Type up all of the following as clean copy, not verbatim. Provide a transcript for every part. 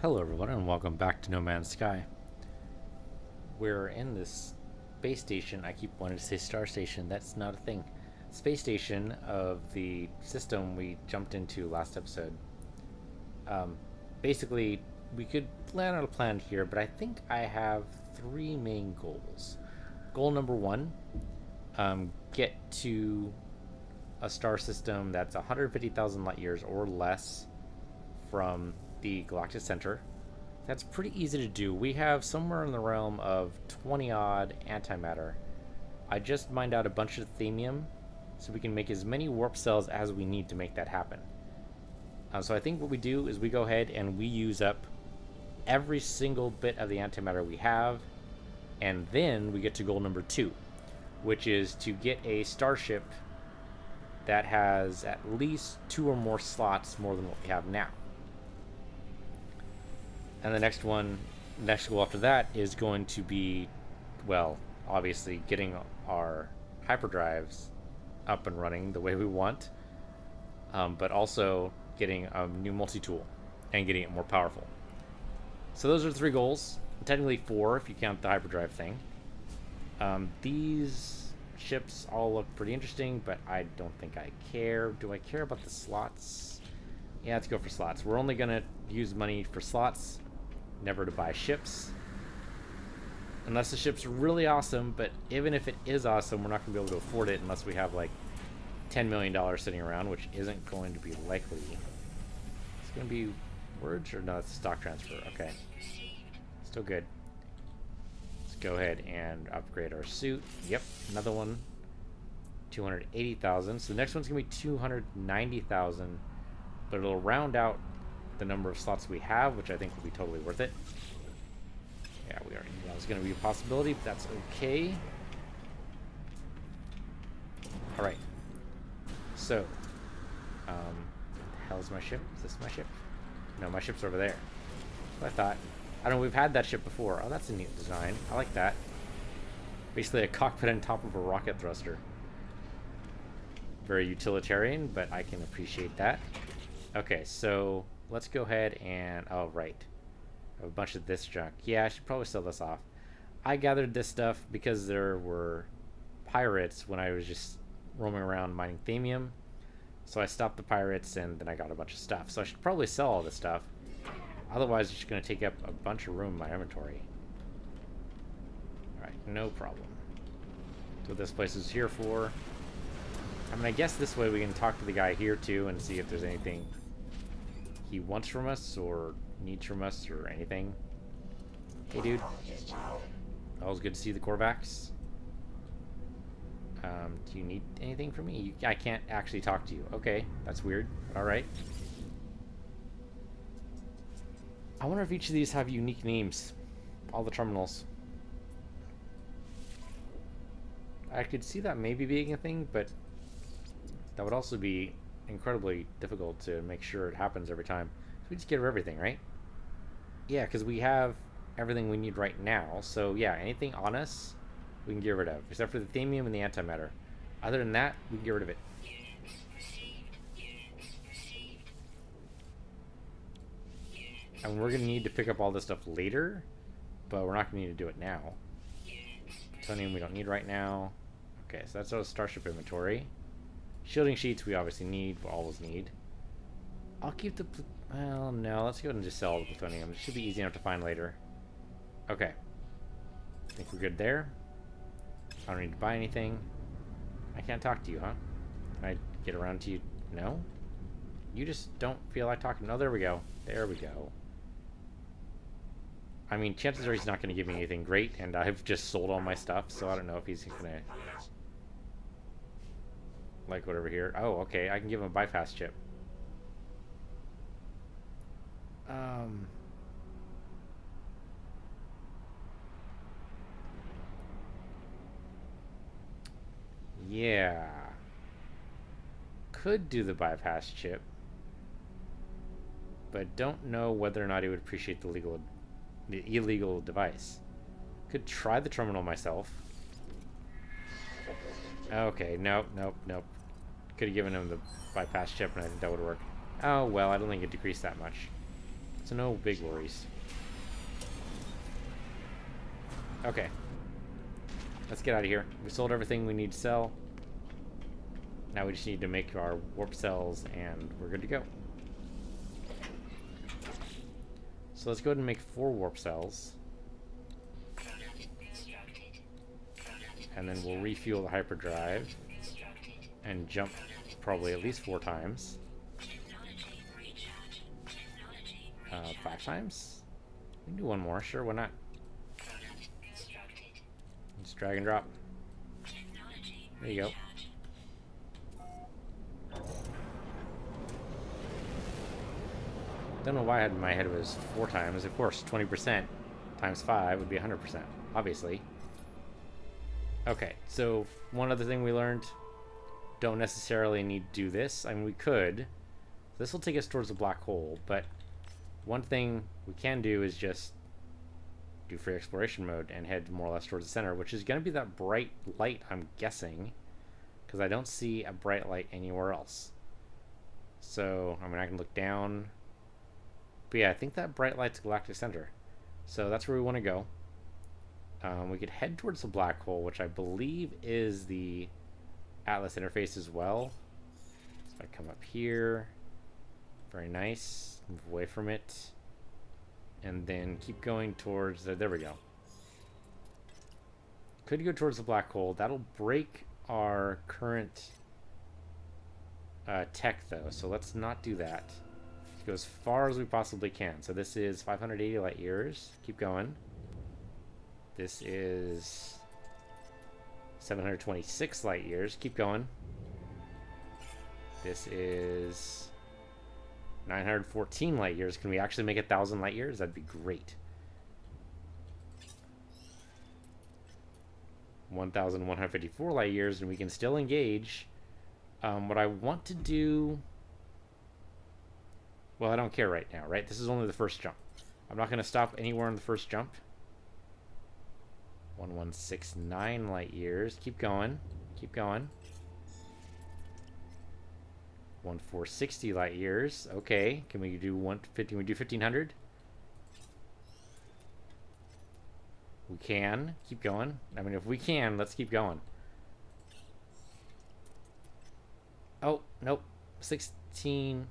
Hello everyone and welcome back to No Man's Sky. We're in this space station. I keep wanting to say star station. That's not a thing. Space station of the system we jumped into last episode. Basically, we could land on a planet here, but I think I have three main goals. Goal number one, get to a star system that's 150,000 light years or less from the galactic center. That's pretty easy to do. We have somewhere in the realm of 20 odd antimatter. I just mined out a bunch of themium so we can make as many warp cells as we need to make that happen. So I think what we do is we go ahead and we use up every single bit of the antimatter we have, and then we get to goal number two, which is to get a starship that has at least 2 or more slots more than what we have now. And the next goal after that is going to be, well, obviously getting our hyperdrives up and running the way we want, but also getting a new multi-tool and getting it more powerful. So those are 3 goals, technically 4 if you count the hyperdrive thing. These ships all look pretty interesting, but I don't think I care. Do I care about the slots? Yeah, let's go for slots. We're only going to use money for slots, never to buy ships. Unless the ship's really awesome, but even if it is awesome, we're not going to be able to afford it unless we have like $10 million sitting around, which isn't going to be likely. It's going to be words or no, it's stock transfer. Okay. Still good. Let's go ahead and upgrade our suit. Yep, another one. 280,000. So the next one's going to be 290,000, but it'll round out the number of slots we have, which I think will be totally worth it. Yeah, we already knew that was going to be a possibility, but that's okay. Alright. So, hell's my ship? Is this my ship? No, my ship's over there. That's what I thought. I don't know, we've had that ship before. Oh, that's a neat design. I like that. Basically a cockpit on top of a rocket thruster. Very utilitarian, but I can appreciate that. Okay, so let's go ahead and... oh, right. I have a bunch of this junk. Yeah, I should probably sell this off. I gathered this stuff because there were pirates when I was just roaming around mining themium. So I stopped the pirates and then I got a bunch of stuff. So I should probably sell all this stuff. Otherwise, it's just going to take up a bunch of room in my inventory. Alright, no problem. That's what this place is here for. I mean, I guess this way we can talk to the guy here too and see if there's anything he wants from us or needs from us or anything. Hey, dude. Always good to see the Korvax. Do you need anything from me? I can't actually talk to you. Okay, that's weird. Alright. I wonder if each of these have unique names. All the terminals. I could see that maybe being a thing, but that would also be incredibly difficult to make sure it happens every time. So we just get rid of everything, right? Yeah, because we have everything we need right now. So yeah, anything on us, we can get rid of. Except for the themium and the antimatter. Other than that, we can get rid of it. And we're going to need to pick up all this stuff later, but we're not going to need to do it now. Plutonium we don't need right now. Okay, so that's our starship inventory. Shielding sheets we obviously need, we'll always need. I'll keep the... well, no, let's go ahead and just sell the plutonium. It should be easy enough to find later. Okay. I think we're good there. I don't need to buy anything. I can't talk to you, huh? Can I get around to you? No? You just don't feel like talking. No, there we go. There we go. I mean, chances are he's not going to give me anything great, and I've just sold all my stuff, so I don't know if he's going to... like whatever here. Oh, okay. I can give him a bypass chip. Yeah. Could do the bypass chip. But don't know whether or not he would appreciate the illegal device. Could try the terminal myself. Okay, nope. Could have given him the bypass chip and I think that would work. Oh, well, I don't think it decreased that much. So no big worries. Okay. Let's get out of here. We sold everything we need to sell. Now we just need to make our warp cells and we're good to go. So let's go ahead and make 4 warp cells. And then we'll refuel the hyperdrive and jump probably at least 4 times. 5 times? We can do 1 more, sure, why not? Just drag and drop. There you go. Don't know why I had in my head it was 4 times. Of course, 20% times 5 would be 100%, obviously. Okay, so one other thing we learned, don't necessarily need to do this. I mean, we could. This will take us towards the black hole, but one thing we can do is just do free exploration mode and head more or less towards the center, which is going to be that bright light, I'm guessing, because I don't see a bright light anywhere else. So, I mean, I can look down. But yeah, I think that bright light's galactic center. So that's where we want to go. We could head towards the black hole, which I believe is the Atlas interface as well. So I come up here. Very nice. Move away from it. And then keep going towards... there we go. Could go towards the black hole. That'll break our current tech, though. So let's not do that. Let's go as far as we possibly can. So this is 580 light years. Keep going. This is 726 light years. Keep going. This is 914 light years. Can we actually make 1,000 light years? That'd be great. 1,154 light years, and we can still engage. What I want to do... Well, I don't care right now, right? This is only the first jump. I'm not going to stop anywhere on the first jump. 1169 light years. Keep going. Keep going. 1460 light years. Okay. Can we do 150? Can we do 1500? We can. Keep going. I mean, if we can, let's keep going. Oh, nope. 16.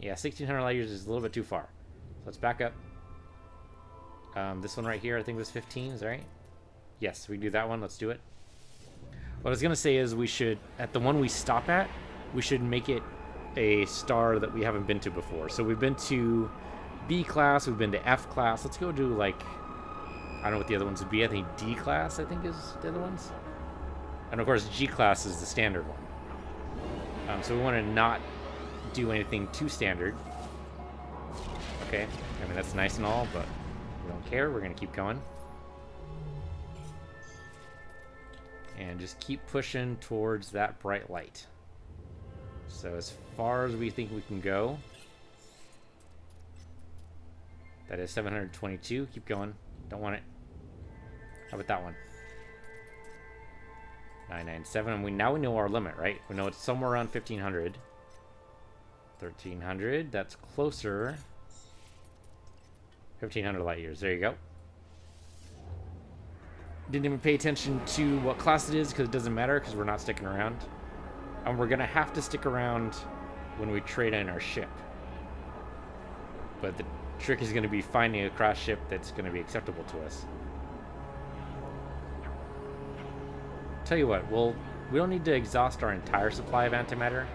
Yeah, 1600 light years is a little bit too far. So let's back up. This one right here, I think was 15, is that right? Yes, we can do that one. Let's do it. What I was going to say is we should, at the one we stop at, we should make it a star that we haven't been to before. So we've been to B class, we've been to F class. Let's go do, like, I don't know what the other ones would be. I think D class, I think, is the other ones. And of course, G class is the standard one. So we want to not do anything too standard. Okay, I mean, that's nice and all, but we don't care. We're going to keep going. And just keep pushing towards that bright light. So as far as we think we can go. That is 722. Keep going. Don't want it. How about that one? 997. And now we know our limit, right? We know it's somewhere around 1500. 1300. That's closer. 1500 light years. There you go. Didn't even pay attention to what class it is because it doesn't matter because we're not sticking around. And we're going to have to stick around when we trade in our ship. But the trick is going to be finding a crash ship that's going to be acceptable to us. Tell you what, we don't need to exhaust our entire supply of antimatter.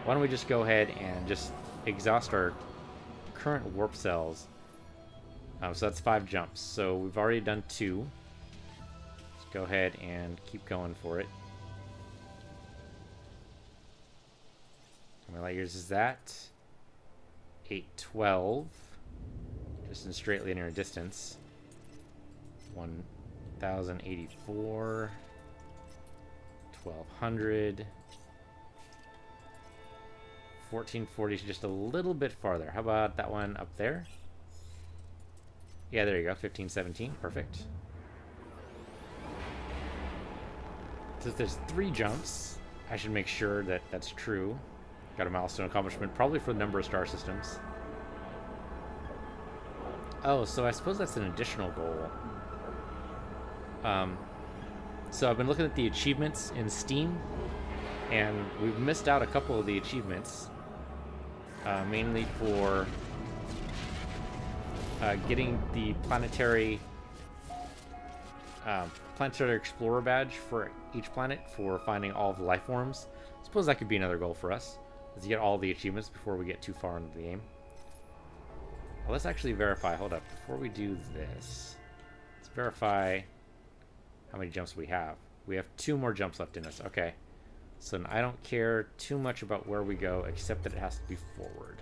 Why don't we just go ahead and just exhaust our current warp cells. So that's 5 jumps. So we've already done 2. Let's go ahead and keep going for it. How many light years is that? 812. Just in straight linear distance. 1084. 1200. 1440 is just a little bit farther. How about that one up there? Yeah, there you go. 1517. Perfect. Since there's 3 jumps, I should make sure that that's true. Got a milestone accomplishment, probably for the number of star systems. Oh, so I suppose that's an additional goal. So I've been looking at the achievements in Steam, and we've missed out a couple of the achievements, mainly for getting the planetary explorer badge for each planet for finding all of the life forms. I suppose that could be another goal for us, is to get all the achievements before we get too far into the game. Well, let's actually verify. Hold up. Before we do this, let's verify how many jumps we have. We have 2 more jumps left in us. Okay. So I don't care too much about where we go, except that it has to be forward.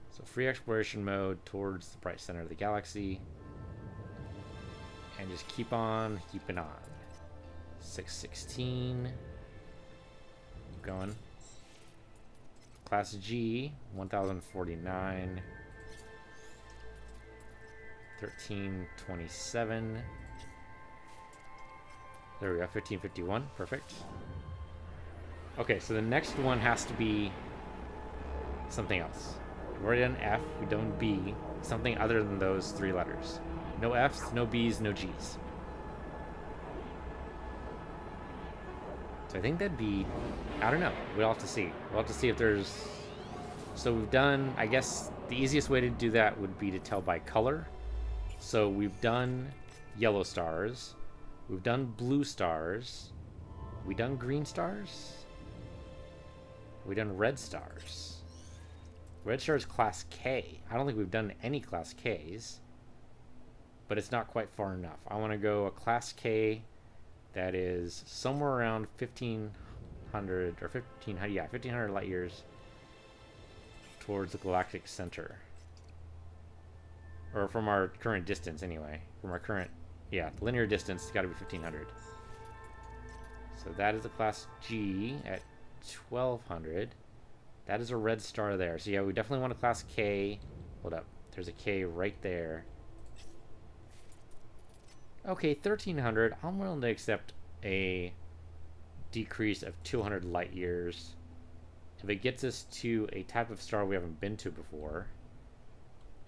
So free exploration mode towards the bright center of the galaxy. And just keep on keeping on. 616. Keep going. Class G, 1049. 1327. There we go, 1551. Perfect. Okay, so the next one has to be something else. We've already done F, we've done B. Something other than those 3 letters. No F's, no B's, no G's. So I think that'd be... I don't know. We'll have to see. We'll have to see if there's... So we've done... I guess the easiest way to do that would be to tell by color. So we've done yellow stars. We've done blue stars. We done green stars? We done red stars. Red stars class K. I don't think we've done any class Ks. But it's not quite far enough. I want to go a class K that is somewhere around 1500 or 1500, yeah, 1500 light years towards the galactic center. Or from our current distance anyway. From our current, yeah, linear distance, it's got to be 1500. So that is a class G at 1200. That is a red star there. So yeah, we definitely want a class K. Hold up. There's a K right there. Okay, 1300. I'm willing to accept a decrease of 200 light years if it gets us to a type of star we haven't been to before.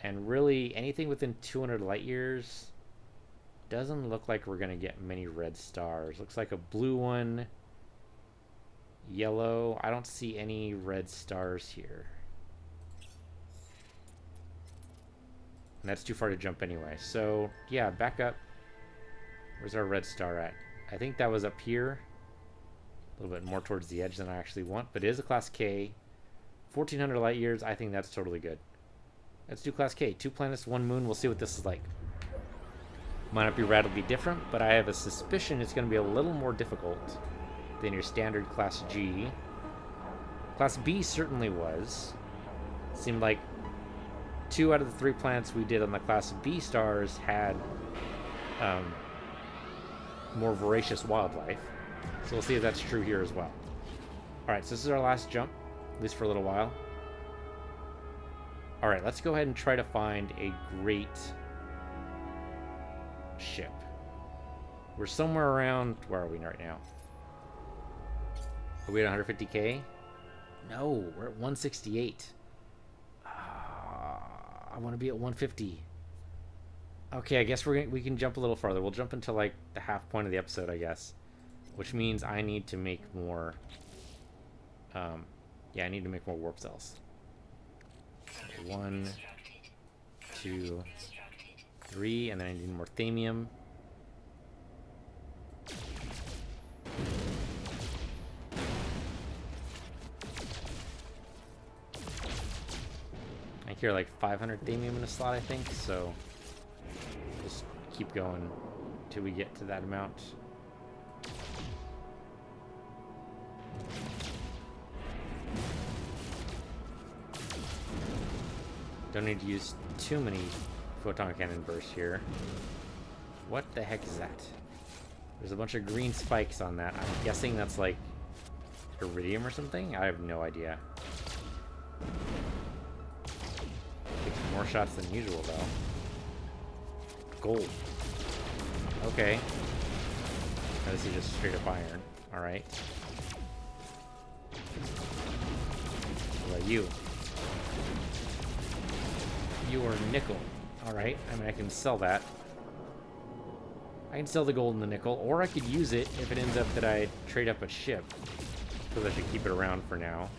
And really, anything within 200 light years doesn't look like we're going to get many red stars. Looks like a blue one, yellow. I don't see any red stars here. And that's too far to jump anyway. So, yeah, back up. Where's our red star at? I think that was up here. A little bit more towards the edge than I actually want. But it is a class K. 1400 light years. I think that's totally good. Let's do class K. 2 planets, 1 moon. We'll see what this is like. Might not be radically different, but I have a suspicion it's going to be a little more difficult than your standard class G. Class B certainly was. Seemed like 2 out of the 3 planets we did on the class B stars had more voracious wildlife. So we'll see if that's true here as well. Alright, so this is our last jump, at least for a little while. Alright, let's go ahead and try to find a great ship. We're somewhere around... Where are we right now? Are we at 150k? No, we're at 168. I want to be at 150. Okay, I guess we can jump a little farther. We'll jump into like the half point of the episode, I guess. Which means I need to make more... yeah, I need to make more warp cells. 1, 2, 3, and then I need more thamium. I hear like 500 thamium in a slot, I think, so just keep going till we get to that amount. Don't need to use too many photon cannon bursts here. What the heck is that? There's a bunch of green spikes on that. I'm guessing that's like iridium or something? I have no idea. Takes more shots than usual though. Gold. Okay. Now, this is just straight up iron. Alright. What about you? You are nickel. Alright, I mean, I can sell that. I can sell the gold and the nickel, or I could use it if it ends up that I trade up a ship. Because I should keep it around for now.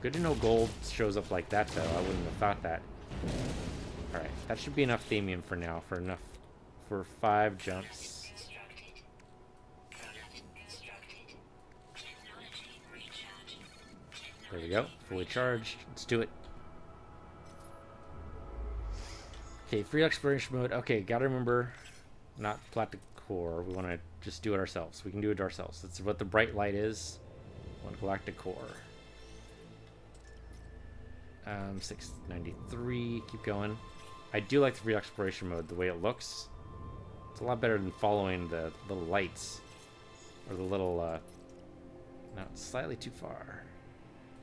Good to know gold shows up like that, though. I wouldn't have thought that. Alright, that should be enough thamium for now, for 5 jumps. There we go, fully charged. Let's do it. Okay, free exploration mode. Okay, gotta remember, not galactic core. We want to just do it ourselves. We can do it ourselves. That's what the bright light is. One galactic core. 693. Keep going. I do like the free exploration mode. The way it looks, it's a lot better than following the little lights or the little. No, it's slightly too far.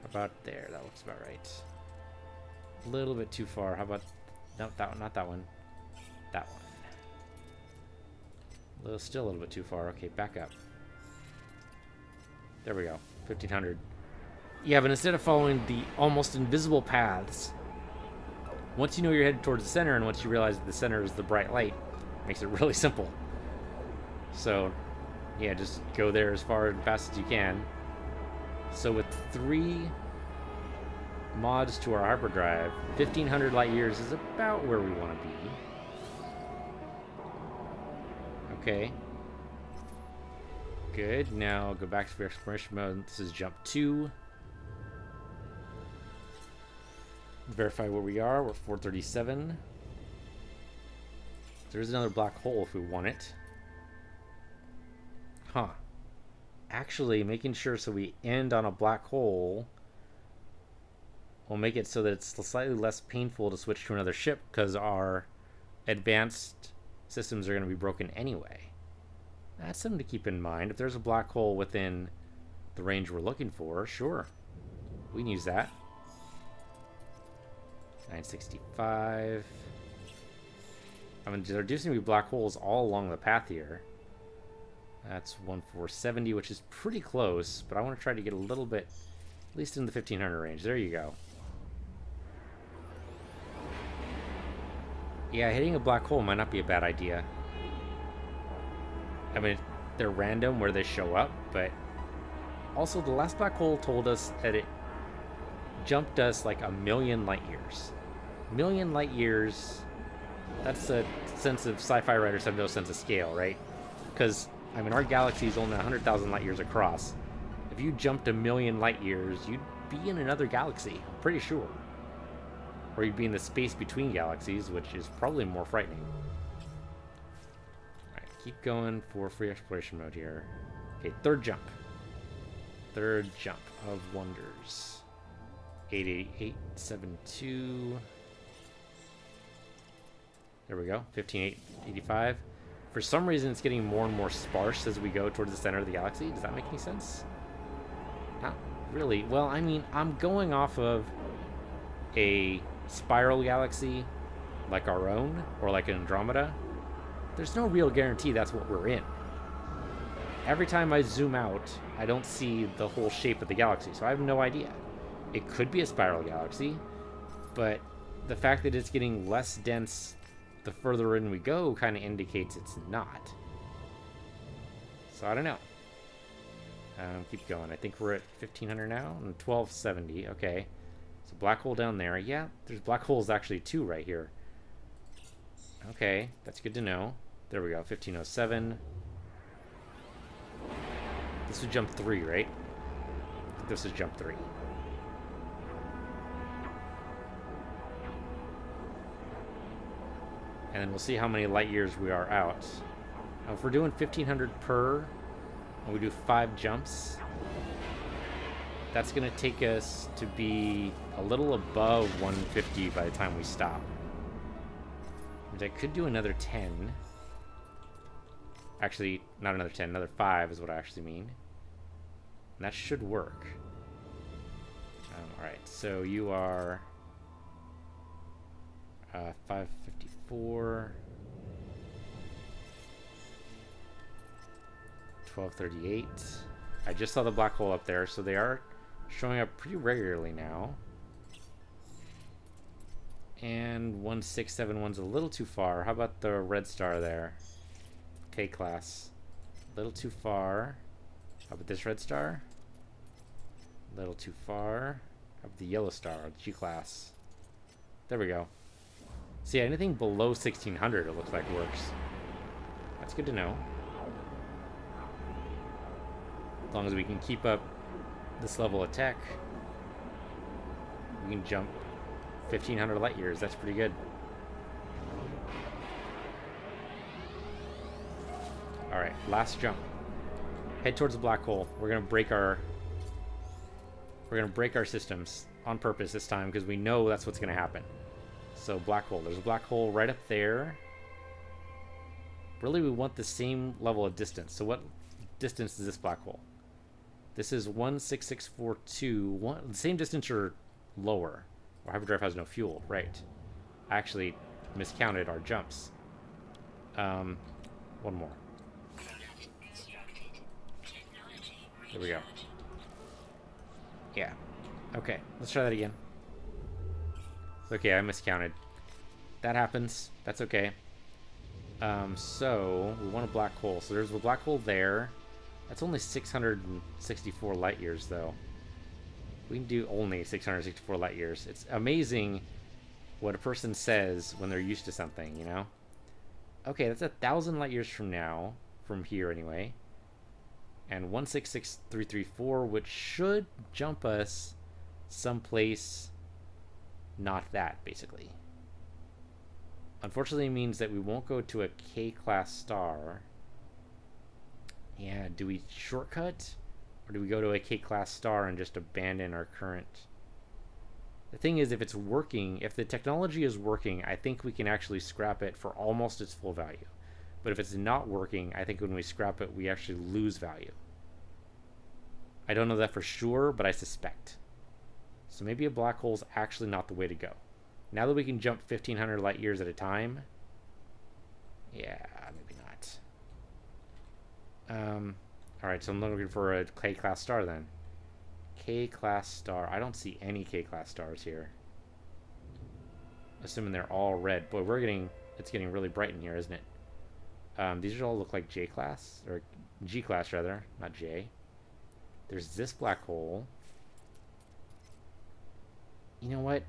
About there. That looks about right. A little bit too far. How about? No, that one. Not that one. That one. Still a little bit too far. Okay, back up. There we go. 1500. Yeah, but instead of following the almost invisible paths, once you know you're headed towards the center, and once you realize that the center is the bright light, it makes it really simple. So, yeah, just go there as far and fast as you can. So with 3 mods to our hyperdrive, 1500 light years is about where we want to be. Okay. Good. Now go back to the exploration mode. This is jump 2. Verify where we are. We're 437. There's another black hole if we want it. Huh. Actually, making sure so we end on a black hole will make it so that it's slightly less painful to switch to another ship, because our advanced systems are going to be broken anyway. That's something to keep in mind. If there's a black hole within the range we're looking for, sure, we can use that. 965. I mean, there do seem to be black holes all along the path here. That's 1470, which is pretty close, but I want to try to get a little bit, at least in the 1500 range. There you go. Yeah, hitting a black hole might not be a bad idea. I mean, they're random where they show up, but also the last black hole told us that it jumped us like 1,000,000 light years. 1,000,000 light years, that's a sense of sci-fi writers have no sense of scale, right? Because, I mean, our galaxy is only 100,000 light years across. If you jumped 1,000,000 light years, you'd be in another galaxy, I'm pretty sure. Or you'd be in the space between galaxies, which is probably more frightening. Alright, keep going for free exploration mode here. Okay, third jump. Third jump of wonders. 88872. There we go, 15885. For some reason, it's getting more and more sparse as we go towards the center of the galaxy. Does that make any sense? Not really. Well, I mean, I'm going off of a spiral galaxy like our own, or like an Andromeda. There's no real guarantee that's what we're in. Every time I zoom out, I don't see the whole shape of the galaxy, so I have no idea. It could be a spiral galaxy, but the fact that it's getting less dense the further in we go kind of indicates it's not. So I don't know. Keep going. I think we're at 1500 now, and 1270. Okay. So black hole down there. Yeah, there's black holes actually too right here. Okay, that's good to know. There we go, 1507. This was jump 3, right? I think this is jump 3. And then we'll see how many light years we are out. Now, if we're doing 1500 per, and we do 5 jumps, that's going to take us to be a little above 150 by the time we stop. And I could do another 10. Actually, not another 10, another 5 is what I actually mean. And that should work. Alright, so you are 554, 1238. I just saw the black hole up there, so they are showing up pretty regularly now. And 1671's a little too far. How about the red star there? K-class. A little too far. How about this red star? A little too far. How about the yellow star, G-class? There we go. See, anything below 1600 it looks like works. That's good to know. As long as we can keep up this level of tech, we can jump 1500 light years. That's pretty good. Alright, last jump. Head towards the black hole. We're gonna break our systems on purpose this time because we know that's what's gonna happen. So black hole. There's a black hole right up there. Really, we want the same level of distance. So what distance is this black hole? This is 16642. The same distance or lower. Our hyperdrive has no fuel. Right. I actually miscounted our jumps. One more. There we go. Yeah. Okay, let's try that again. Okay, I miscounted. That happens. That's okay. So we want a black hole. So there's a black hole there. That's only 664 light years, though. We can do only 664 light years. It's amazing what a person says when they're used to something, you know? Okay, that's 1,000 light years from now, from here anyway. And 166334, which should jump us someplace not that, basically. Unfortunately, it means that we won't go to a K-class star. Yeah, do we shortcut? Or do we go to a K-class star and just abandon our current? The thing is, if it's working, if the technology is working, I think we can actually scrap it for almost its full value. But if it's not working, I think when we scrap it, we actually lose value. I don't know that for sure, but I suspect. So maybe a black hole's actually not the way to go. Now that we can jump 1,500 light years at a time, yeah, maybe not. Alright, so I'm looking for a K-class star then. K-class star. I don't see any K-class stars here. Assuming they're all red. Boy, it's getting really bright in here, isn't it? These all look like J-class, or G-class rather, not J. There's this black hole. You know what?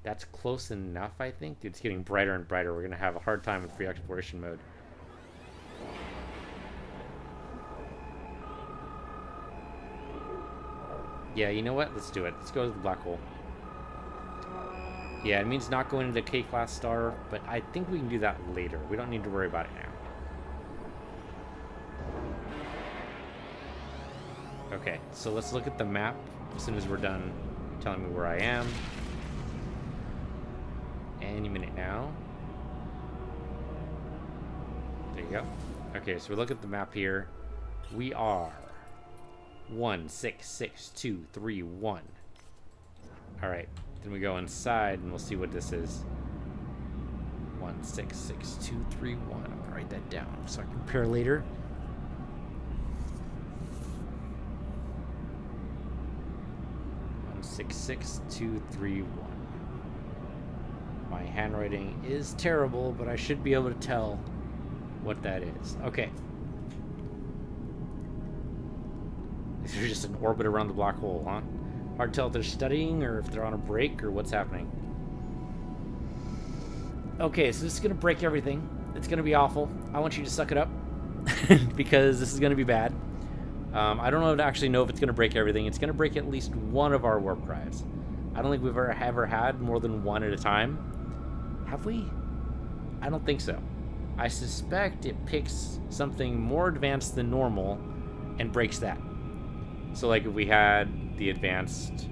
That's close enough, I think. It's getting brighter and brighter. We're going to have a hard time with free exploration mode. Yeah, you know what? Let's do it. Let's go to the black hole. Yeah, it means not going into the K-class star, but I think we can do that later. We don't need to worry about it now. Okay, so let's look at the map as soon as we're done telling me where I am. Any minute now. There you go. Okay, so we look at the map here. We are 166231. Alright, then we go inside and we'll see what this is. 166231. I'm gonna write that down so I can compare later. One 66231. My handwriting is terrible, but I should be able to tell what that is. Okay. They're just in orbit around the black hole, huh? Hard to tell if they're studying or if they're on a break or what's happening. Okay, so this is going to break everything. It's going to be awful. I want you to suck it up because this is going to be bad. I don't know to actually know if it's going to break everything. It's going to break at least one of our warp drives. I don't think we've ever had more than one at a time. Have we? I don't think so. I suspect it picks something more advanced than normal and breaks that. So like if we had the advanced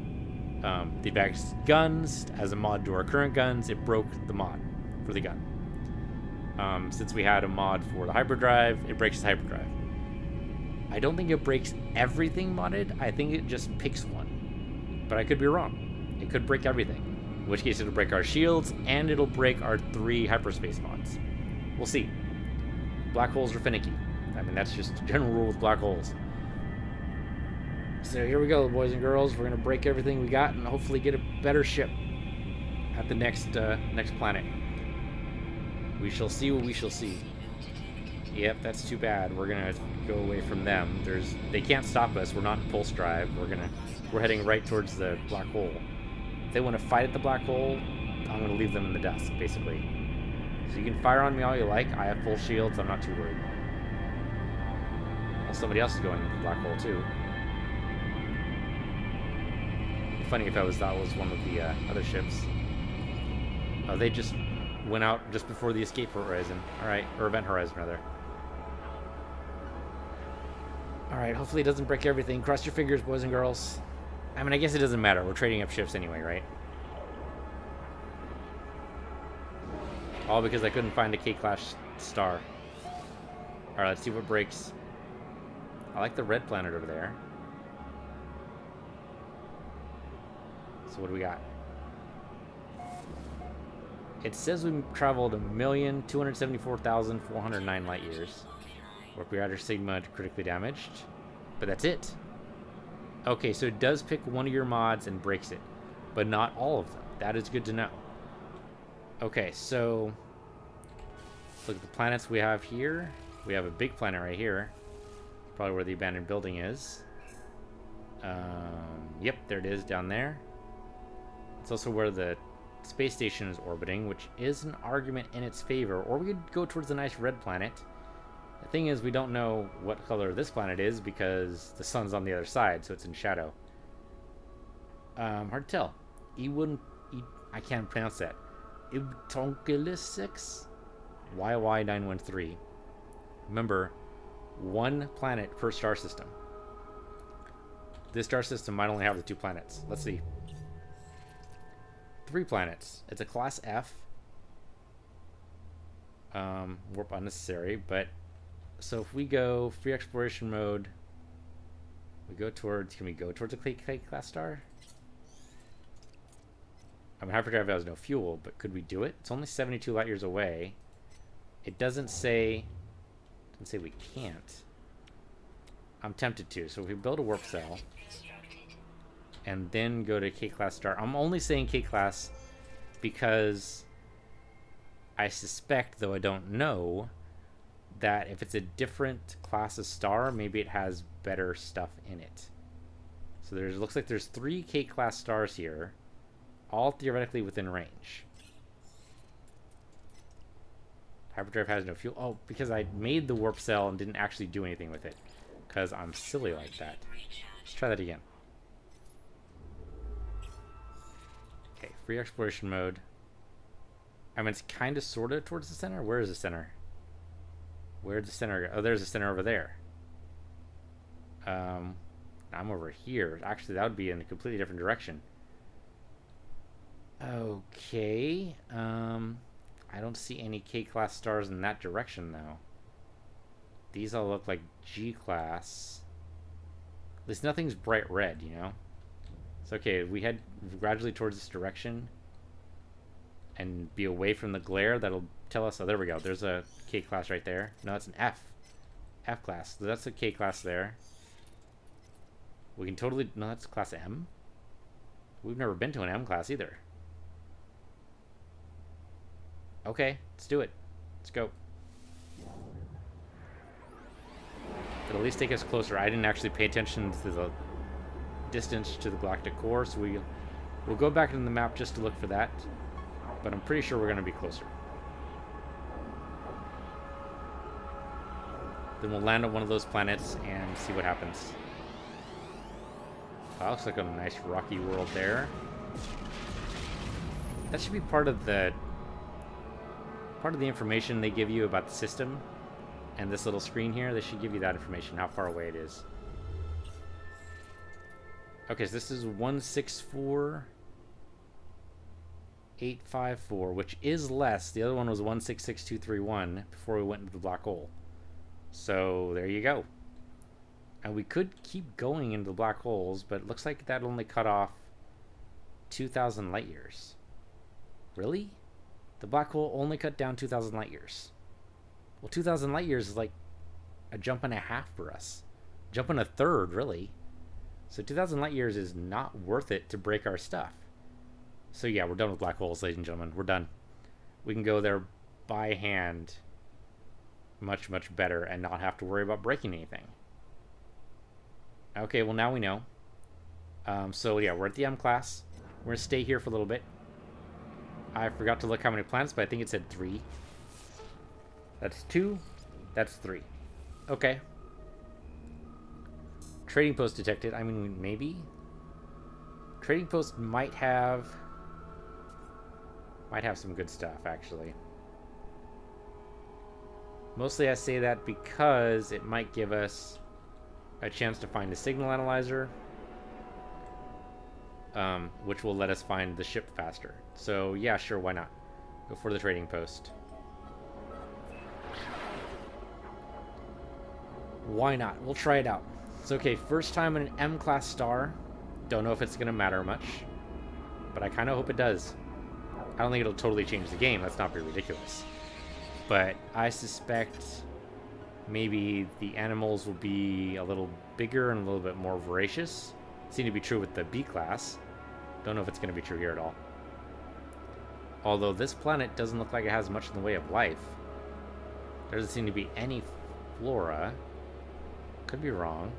guns as a mod to our current guns, it broke the mod for the gun. Since we had a mod for the hyperdrive, it breaks the hyperdrive. I don't think it breaks everything modded. I think it just picks one. But I could be wrong. It could break everything. In which case it'll break our shields and it'll break our 3 hyperspace mods. We'll see. Black holes are finicky. I mean, that's just a general rule with black holes. So here we go, boys and girls. We're going to break everything we got and hopefully get a better ship at the next planet. We shall see what we shall see. Yep, that's too bad. We're gonna go away from them. They can't stop us. We're not in pulse drive. We're heading right towards the black hole. If they want to fight at the black hole, I'm gonna leave them in the dust, basically. So you can fire on me all you like. I have full shields. I'm not too worried. Well, somebody else is going into the black hole too. It'd be funny if that was one of the other ships. Oh, they just went out just before the escape horizon. Alright, or event horizon, rather. Alright, hopefully it doesn't break everything. Cross your fingers, boys and girls. I mean, I guess it doesn't matter. We're trading up ships anyway, right? All because I couldn't find a K-class star. Alright, let's see what breaks. I like the red planet over there. So what do we got? It says we traveled 1,274,409 light years. Warp reactor Sigma critically damaged. But that's it. Okay, so it does pick one of your mods and breaks it. But not all of them. That is good to know. Okay, so let's look at the planets we have here. We have a big planet right here. Probably where the abandoned building is. Yep, there it is down there. It's also where the space station is orbiting, which is an argument in its favor. Or we could go towards the nice red planet. The thing is, we don't know what color this planet is because the sun's on the other side, so it's in shadow. Hard to tell. I can't pronounce that. Ibtonkilisix YY913. Remember, one planet per star system. This star system might only have the 2 planets. Let's see. 3 planets. It's a class F. Warp unnecessary, but so if we go free exploration mode, we go towards. Can we go towards a K class star? I mean, hyperdrive has no fuel, but could we do it? It's only 72 light years away. It doesn't say we can't. I'm tempted to. So if we build a warp cell and then go to K-class star. I'm only saying K-class because I suspect, though I don't know, that if it's a different class of star, maybe it has better stuff in it. So looks like there's 3 K-class stars here, all theoretically within range. Hyperdrive has no fuel. Oh, because I made the warp cell and didn't actually do anything with it. Because I'm silly like that. Let's try that again. Okay, free exploration mode. I mean, it's kind of, sort of towards the center. Where is the center? Where'd the center go? Oh, there's the center over there. I'm over here. Actually, that would be in a completely different direction. Okay. I don't see any K-class stars in that direction, though. These all look like G-class. At least nothing's bright red, you know? It's okay. We head gradually towards this direction and be away from the glare. That'll tell us... Oh, there we go. There's a K-class right there. No, it's an F. F-class. So that's a K-class there. We can totally... No, that's class M. We've never been to an M-class either. Okay, let's do it. Let's go. It'll at least take us closer. I didn't actually pay attention to the distance to the galactic core, so we'll go back into the map just to look for that. But I'm pretty sure we're going to be closer. Then we'll land on one of those planets and see what happens. That looks like a nice rocky world there. That should be part of the information they give you about the system. And this little screen here, they should give you that information, how far away it is. Okay, so this is 164,854, which is less. The other one was 166,231 before we went into the black hole. So there you go. And we could keep going into the black holes, but it looks like that only cut off 2,000 light years. Really? The black hole only cut down 2,000 light years. Well, 2,000 light years is like a jump and a half for us. Jump and a third, really. So 2,000 light years is not worth it to break our stuff. So yeah, we're done with black holes, ladies and gentlemen. We're done. We can go there by hand much, much better and not have to worry about breaking anything. Okay, well now we know. So yeah, we're at the M class. We're gonna stay here for a little bit. I forgot to look how many planets, but I think it said 3. That's 2. That's 3. Okay. Trading post detected. I mean, maybe. Trading post might have some good stuff, actually. Mostly I say that because it might give us a chance to find a signal analyzer, which will let us find the ship faster. So yeah, sure, why not? Go for the trading post. Why not? We'll try it out. It's okay, first time in an M-class star. Don't know if it's gonna matter much, but I kind of hope it does. I don't think it'll totally change the game. Let's not be ridiculous. But I suspect maybe the animals will be a little bigger and a little bit more voracious. Seemed to be true with the B class. Don't know if it's going to be true here at all. Although this planet doesn't look like it has much in the way of life. There doesn't seem to be any flora. Could be wrong.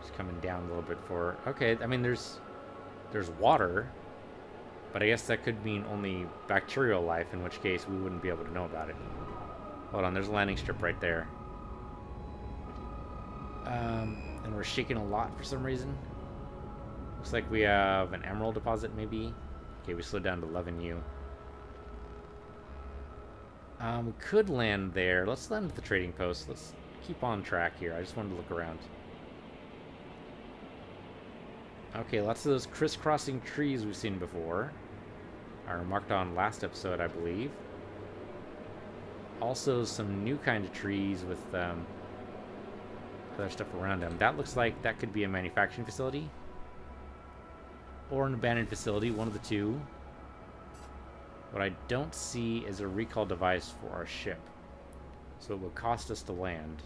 Just coming down a little bit for... Okay, I mean, there's water. But I guess that could mean only bacterial life, in which case we wouldn't be able to know about it. Hold on, there's a landing strip right there. And we're shaking a lot for some reason. Looks like we have an emerald deposit, maybe. Okay, we slowed down to 11U. We could land there. Let's land at the trading post. Let's keep on track here. I just wanted to look around. Okay, lots of those crisscrossing trees we've seen before are marked on last episode, I believe. Also, some new kind of trees with other stuff around them. That looks like that could be a manufacturing facility or an abandoned facility, one of the two. What I don't see is a recall device for our ship, so it would cost us to land.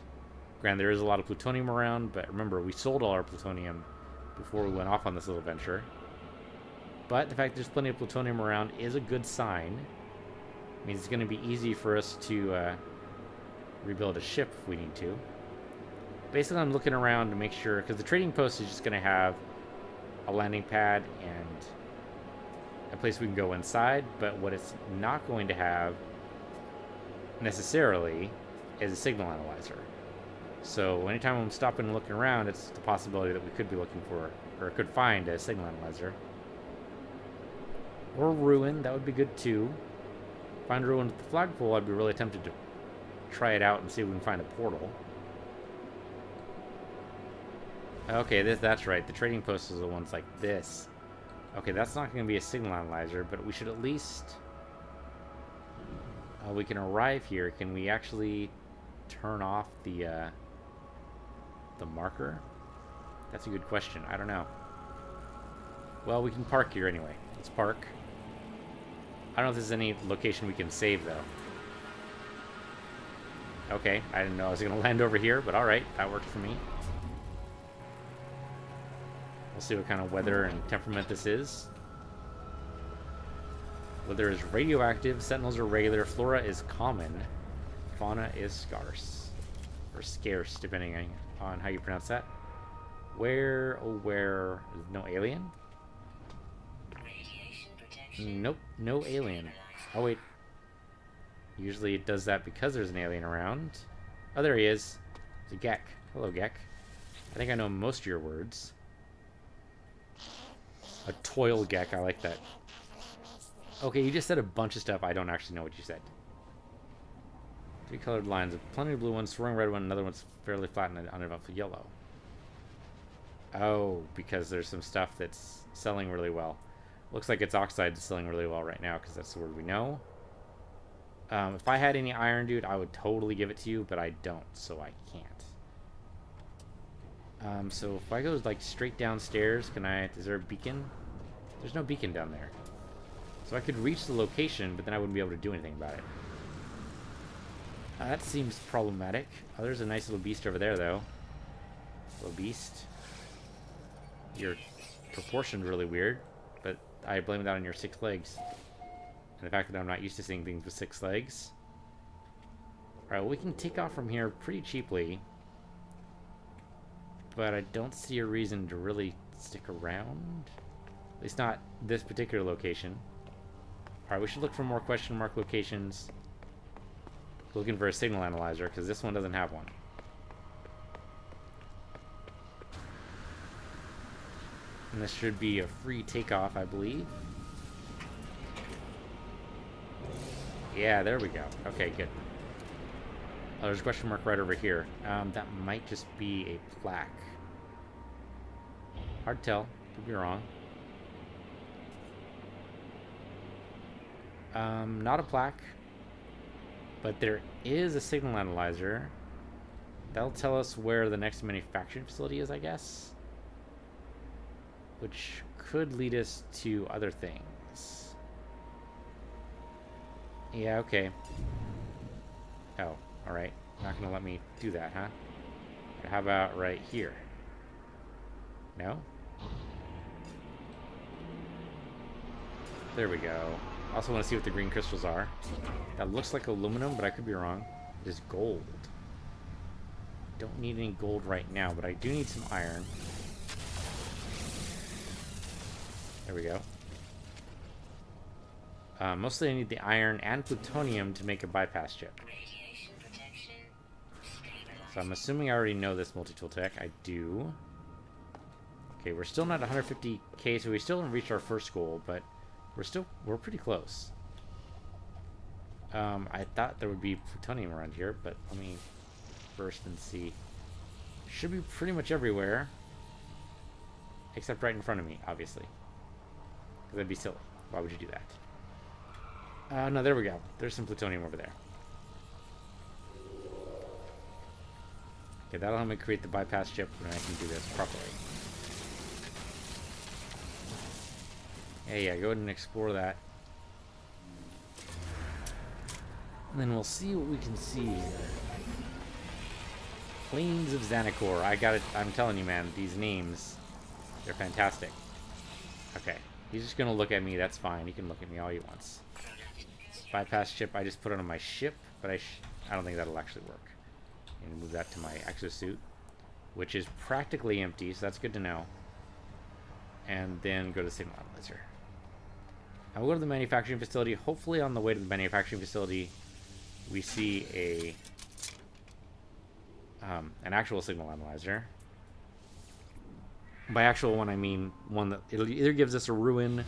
Granted, there is a lot of plutonium around, but remember, we sold all our plutonium before we went off on this little venture. But the fact there's plenty of plutonium around is a good sign. It means it's going to be easy for us to rebuild a ship if we need to. Basically, I'm looking around to make sure, because the trading post is just going to have a landing pad and a place we can go inside, but what it's not going to have necessarily is a signal analyzer. So anytime I'm stopping and looking around, it's the possibility that we could be looking for, or could find a signal analyzer. Or ruin, that would be good too. Find a ruin with the flagpole, I'd be really tempted to try it out and see if we can find a portal. Okay, that's right. The trading post is the ones like this. Okay, that's not going to be a signal analyzer, but we should at least... we can arrive here. Can we actually turn off the marker? That's a good question. I don't know. Well, we can park here anyway. Let's park. I don't know if there's any location we can save, though. Okay, I didn't know I was going to land over here, but alright, that worked for me. We'll see what kind of weather and temperament this is. Weather is radioactive, sentinels are regular, flora is common, fauna is scarce. Or scarce, depending on how you pronounce that. Where, oh where, no alien? Nope, no alien. Oh wait. Usually it does that because there's an alien around. Oh, there he is. It's a Gek. Hello, Gek. I think I know most of your words. A toil Gek, I like that. Okay, you just said a bunch of stuff. I don't actually know what you said. 3 colored lines. Plenty of blue ones, swirling red one, another one's fairly flat and uneventful yellow. Oh, because there's some stuff that's selling really well. Looks like its oxide is selling really well right now because that's the word we know. If I had any iron, dude, I would totally give it to you, but I don't, so I can't. So if I go like straight downstairs, can I? Is there a beacon? There's no beacon down there. So I could reach the location, but then I wouldn't be able to do anything about it. That seems problematic. Oh, there's a nice little beast over there, though. Little beast. You're proportioned really weird, but I blame that on your 6 legs. And the fact that I'm not used to seeing things with 6 legs. Alright, well, we can take off from here pretty cheaply. But I don't see a reason to really stick around. At least not this particular location. Alright, we should look for more question mark locations. Looking for a signal analyzer, because this one doesn't have one. And this should be a free takeoff, I believe. Yeah, there we go. Okay, good. Oh, there's a question mark right over here. That might just be a plaque. Hard to tell. Could be wrong. Not a plaque. But there is a signal analyzer. That'll tell us where the next manufacturing facility is, I guess. Which could lead us to other things. Yeah, okay. Oh, alright. Not gonna let me do that, huh? How about right here? No? There we go. Also want to see what the green crystals are. That looks like aluminum, but I could be wrong. It is gold. Don't need any gold right now, but I do need some iron. There we go. Mostly I need the iron and plutonium to make a bypass chip. So I'm assuming I already know this multi-tool tech. I do. Okay, we're still not 150k, so we still haven't reached our first goal, but we're pretty close. I thought there would be plutonium around here, but let me first and see. Should be pretty much everywhere. Except right in front of me, obviously. Because that'd be silly. Why would you do that? No, there we go. There's some plutonium over there. Okay, that'll help me create the bypass chip, and I can do this properly. Yeah, go ahead and explore that. And then we'll see what we can see here. Plains of Xanacor. I got it. I'm telling you, man, these names, they're fantastic. Okay, he's just gonna look at me. That's fine. He can look at me all he wants. Bypass chip. I just put it on my ship, but I don't think that'll actually work. And move that to my exosuit, which is practically empty, so that's good to know. And then go to signal analyzer. I will go to the manufacturing facility. Hopefully on the way to the manufacturing facility, we see an actual signal analyzer. By actual one, I mean one that it'll either gives us a ruin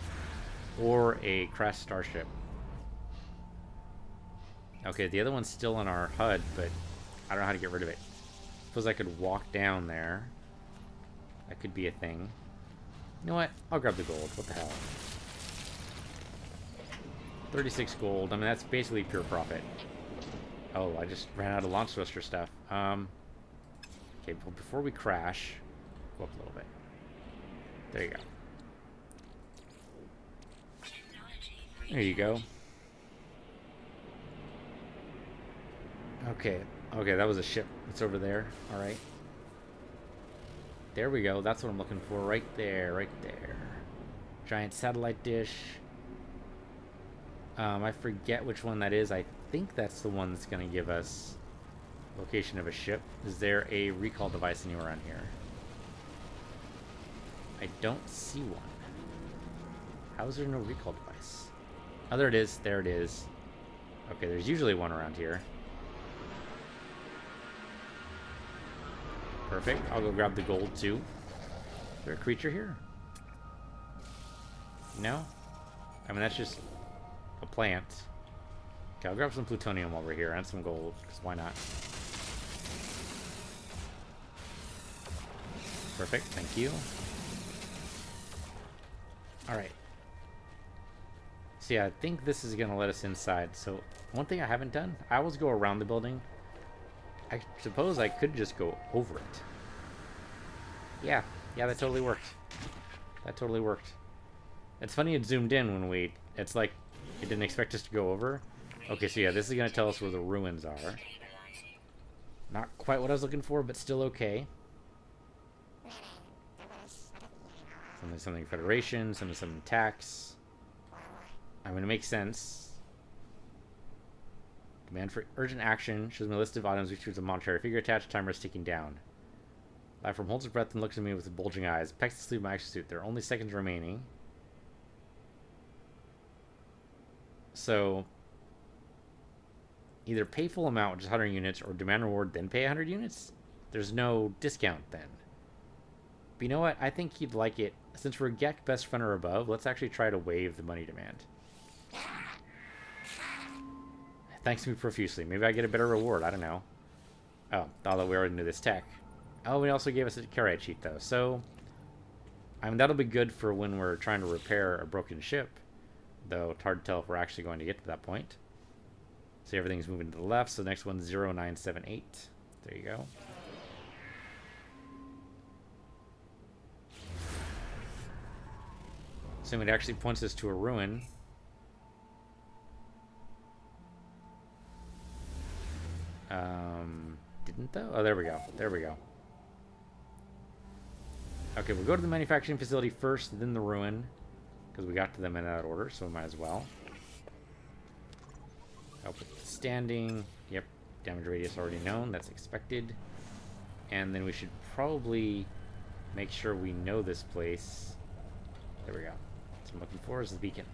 or a crashed starship. Okay, the other one's still in our HUD, but I don't know how to get rid of it. Suppose I could walk down there. That could be a thing. You know what? I'll grab the gold. What the hell? 36 gold. I mean, that's basically pure profit. Oh, I just ran out of launch thruster stuff. Okay, well, before we crash, go up a little bit. There you go. There you go. Okay. Okay, that was a ship. It's over there. Alright. There we go. That's what I'm looking for. Right there. Right there. Giant satellite dish. I forget which one that is. I think that's the one that's going to give us location of a ship. Is there a recall device anywhere around here? I don't see one. How is there no recall device? Oh, there it is. There it is. Okay, there's usually one around here. Perfect. I'll go grab the gold, too. Is there a creature here? No? I mean, that's just a plant. Okay, I'll grab some plutonium while we're here and some gold, because why not? Perfect, thank you. Alright. So yeah, I think this is going to let us inside. So, one thing I haven't done, I always go around the building. I suppose I could just go over it. Yeah, that totally worked. That totally worked. It's funny it zoomed in when we... It's like it didn't expect us to go over. Okay, so yeah, this is going to tell us where the ruins are. Not quite what I was looking for, but still okay. Something Federation, something tax. I mean, it makes sense. Command for urgent action. Shows me a list of items which features a monetary figure attached. Timer is ticking down. Life holds his breath and looks at me with bulging eyes. Pecks the sleeve of my action suit. There are only seconds remaining. So, either pay full amount, which is 100 units, or demand reward, then pay 100 units? There's no discount then. But you know what? I think he'd like it. Since we're Gek best friend or above, let's actually try to waive the money demand. Thanks to me profusely. Maybe I get a better reward. I don't know. Oh, although we already knew this tech. Oh, he also gave us a carrot sheet, though. So, I mean, that'll be good for when we're trying to repair a broken ship. Though, it's hard to tell if we're actually going to get to that point. So, everything's moving to the left. So, the next one's 0978. There you go. So, it actually points us to a ruin. Didn't though? Oh, there we go. There we go. Okay, we'll go to the manufacturing facility first, then the ruin. Because we got to them in that order, so we might as well. Help with standing. Yep, damage radius already known. That's expected. And then we should probably make sure we know this place. There we go. What I'm looking for is the beacon.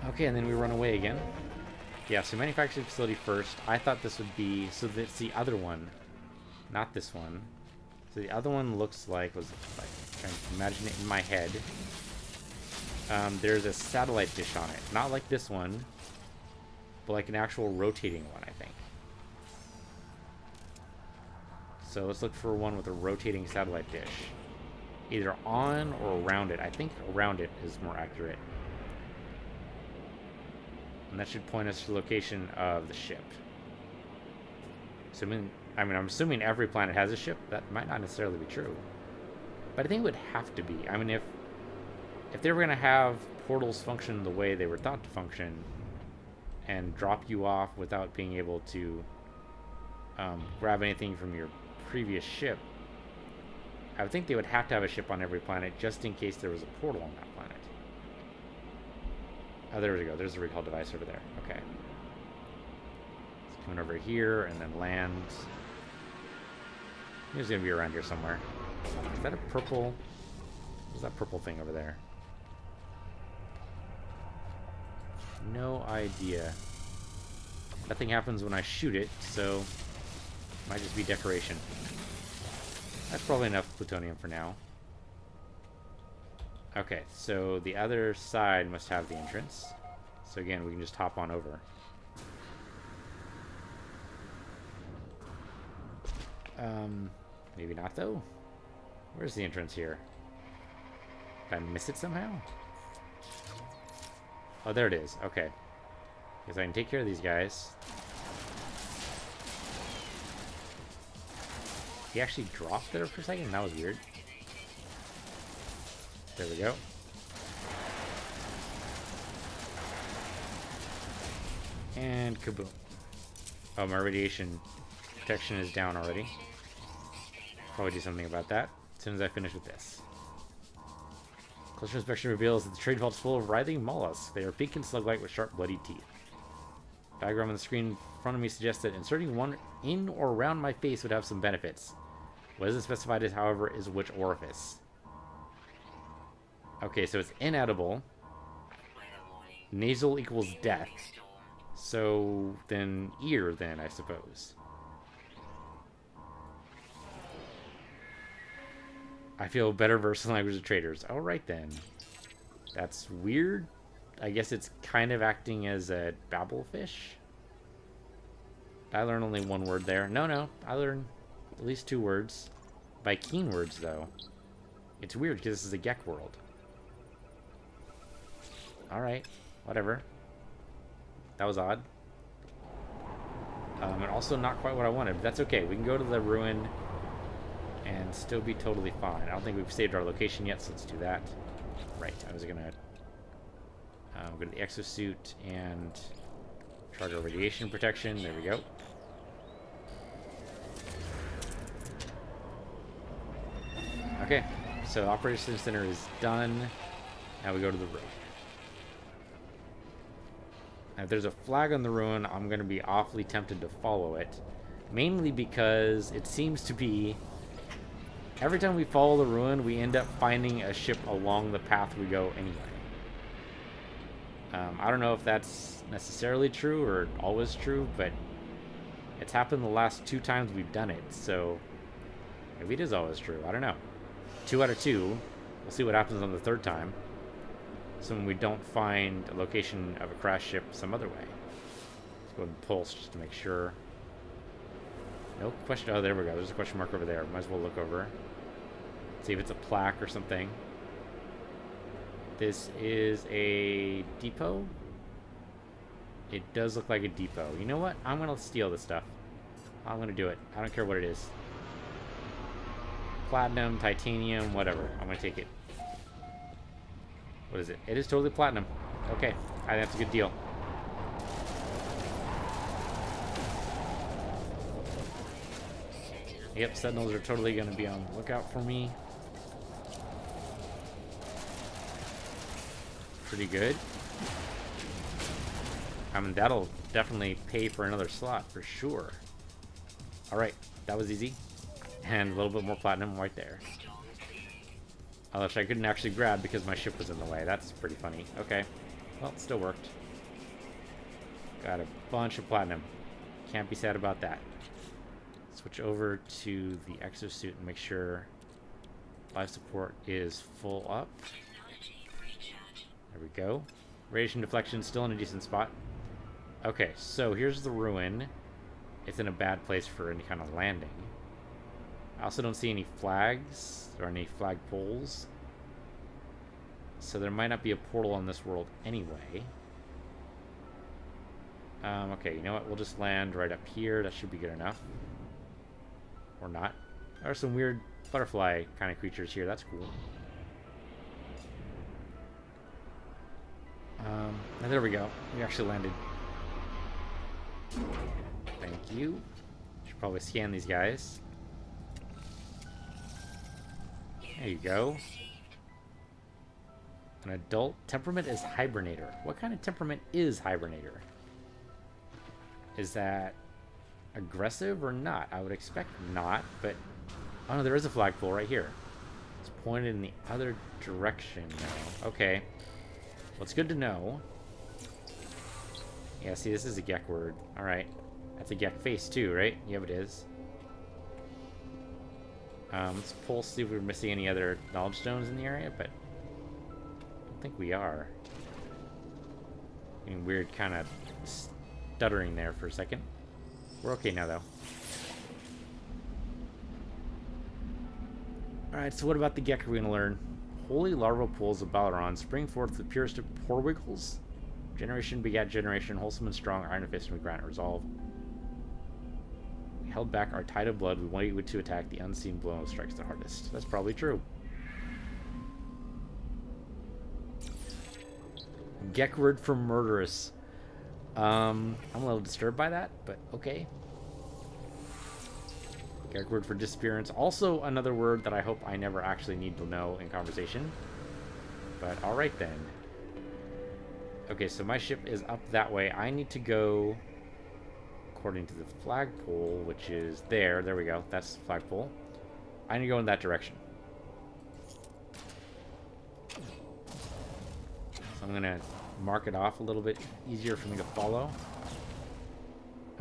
Okay, and then we run away again. Yeah, so manufacturing facility first. I thought this would be... So that's the other one. Not this one. So the other one looks like... Was like trying to imagine it in my head. There's a satellite dish on it. Not like this one. But like an actual rotating one, I think. So let's look for one with a rotating satellite dish. Either on or around it. I think around it is more accurate. And that should point us to the location of the ship. So, I'm assuming every planet has a ship. That might not necessarily be true. But I think it would have to be. I mean, if they were going to have portals function the way they were thought to function and drop you off without being able to grab anything from your previous ship, I would think they would have to have a ship on every planet just in case there was a portal on that planet. Oh, there we go. There's the recall device over there. Okay. It's coming over here and then land. It's going to be around here somewhere. Is that a purple? What's that purple thing over there? No idea. Nothing happens when I shoot it, so it might just be decoration. That's probably enough plutonium for now. Okay, so the other side must have the entrance. So again, we can just hop on over. Maybe not though. Where's the entrance here? Did I miss it somehow? Oh, there it is. Okay. Because I can take care of these guys. He actually dropped there for a second? That was weird. There we go. And kaboom. Oh, my radiation protection is down already. Probably do something about that as soon as I finish with this. Closer inspection reveals that the trade vault is full of writhing mollusks. They are pink and slug-like with sharp, bloody teeth. Diagram on the screen in front of me suggests that inserting one in or around my face would have some benefits. What isn't specified, as, however, is which orifice. Okay, so it's inedible. Nasal equals death. So then ear, then, I suppose. I feel better versed in the language of traders. Alright then. That's weird. I guess it's kind of acting as a babblefish. I learned only one word there. No. I learned at least 2 words. By keen words, though. It's weird because this is a Gek world. Alright. Whatever. That was odd. And also not quite what I wanted, but that's okay. We can go to the ruin and still be totally fine. I don't think we've saved our location yet, so let's do that. Right, I was gonna go to the exosuit and charge our radiation protection. There we go. Okay, so Operations Center is done. Now we go to the ruin. Now, if there's a flag on the ruin, I'm going to be awfully tempted to follow it. Mainly because it seems to be... every time we follow the ruin, we end up finding a ship along the path we go anyway. I don't know if that's necessarily true or always true, but it's happened the last 2 times we've done it, so maybe it is always true. I don't know. 2 out of 2. We'll see what happens on the 3rd time. So when we don't find a location of a crashed ship some other way. Let's go ahead and pulse just to make sure. No question. Oh, there we go. There's a question mark over there. Might as well look over. See if it's a plaque or something. This is a depot. It does look like a depot. You know what? I'm going to steal this stuff. I'm going to do it. I don't care what it is. Platinum, titanium, whatever. I'm going to take it. What is it? It is totally platinum. Okay. I think that's a good deal. Yep, sentinels are totally going to be on the lookout for me. Pretty good. I mean, that'll definitely pay for another slot for sure. Alright, that was easy. And a little bit more platinum right there. Which I couldn't actually grab because my ship was in the way. That's pretty funny. Okay. Well, it still worked. Got a bunch of platinum. Can't be sad about that. Switch over to the exosuit and make sure life support is full up. There we go. Radiation deflection still in a decent spot. Okay, so here's the ruin. It's in a bad place for any kind of landing. I also don't see any flags or any flag poles. So there might not be a portal on this world anyway. Okay, you know what? We'll just land right up here. That should be good enough. Or not. There are some weird butterfly kind of creatures here. That's cool. There we go. We actually landed. Thank you. Should probably scan these guys. There you go. An adult temperament is Hibernator. What kind of temperament is Hibernator? Is that aggressive or not? I would expect not, but... oh no, there is a flagpole right here. It's pointed in the other direction now. Okay. Well, it's good to know. Yeah, see, this is a Gek word. Alright. That's a Gek face too, right? Yep, it is. Let's pulse, see if we're missing any other knowledge stones in the area, but I don't think we are. Getting weird kind of stuttering there for a second. We're okay now, though. Alright, so what about the Gek we're going to learn? Holy larval pools of Balaron spring forth the purest of porwiggles. Generation begat generation, wholesome and strong, iron fist and we grant resolve. We held back our tide of blood, we waited to attack, the unseen blow strikes the hardest. That's probably true. Gek word for murderous. I'm a little disturbed by that, but okay. Gek word for disappearance. Also another word that I hope I never actually need to know in conversation. But alright then. Okay, so my ship is up that way. I need to go according to the flagpole, which is there. There we go. That's the flagpole. I need to go in that direction. So I'm going to mark it off a little bit easier for me to follow.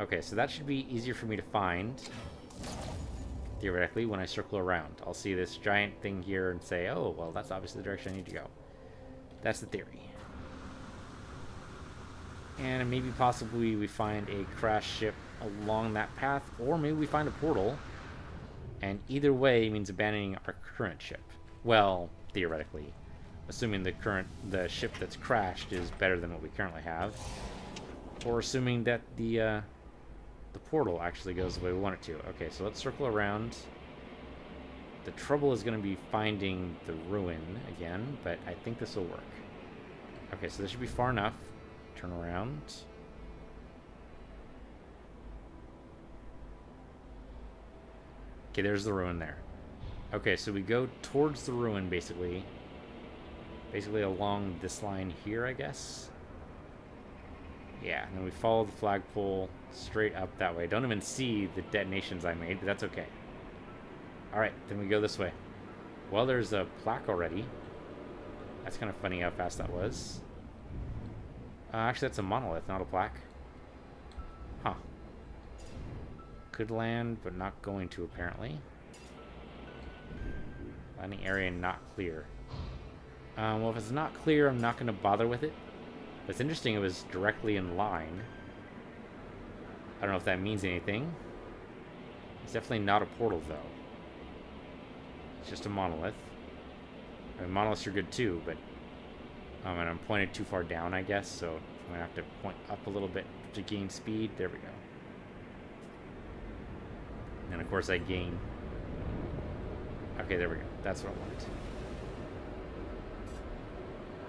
Okay, so that should be easier for me to find, theoretically, when I circle around. I'll see this giant thing here and say, oh, well, that's obviously the direction I need to go. That's the theory. And maybe possibly we find a crashed ship along that path, or maybe we find a portal. And either way means abandoning our current ship. Well, theoretically. Assuming the ship that's crashed is better than what we currently have. Or assuming that the portal actually goes the way we want it to. Okay, so let's circle around. The trouble is going to be finding the ruin again, but I think this will work. Okay, so this should be far enough. Turn around. Okay, there's the ruin there. Okay, so we go towards the ruin, basically. Basically along this line here, I guess. Yeah, and then we follow the flagpole straight up that way. Don't even see the detonations I made, but that's okay. Alright, then we go this way. Well, there's a plaque already. That's kind of funny how fast that was. Actually, that's a monolith, not a plaque. Huh. Could land, but not going to, apparently. Landing area not clear. Well, if it's not clear, I'm not going to bother with it. But it's interesting, it was directly in line. I don't know if that means anything. It's definitely not a portal, though. It's just a monolith. I mean, monoliths are good too, but and I'm pointed too far down, I guess, so I'm gonna have to point up a little bit to gain speed. There we go. And of course I gain. Okay, there we go. That's what I wanted.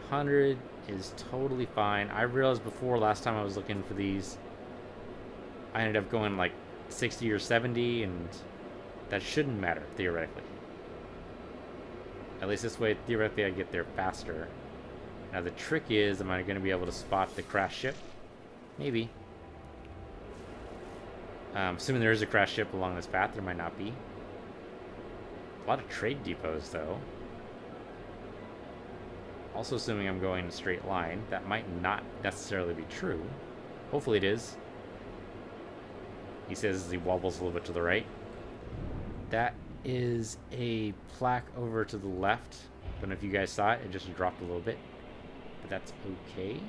100 is totally fine. I realized before, last time I was looking for these, I ended up going like 60 or 70, and that shouldn't matter, theoretically. At least this way, theoretically, I get there faster. Now the trick is, am I going to be able to spot the crashed ship? Maybe. Assuming there is a crashed ship along this path, there might not be. A lot of trade depots, though. Also assuming I'm going in a straight line. That might not necessarily be true. Hopefully it is. He says as he wobbles a little bit to the right. That is a plaque over to the left. Don't know if you guys saw it. It just dropped a little bit. But that's okay.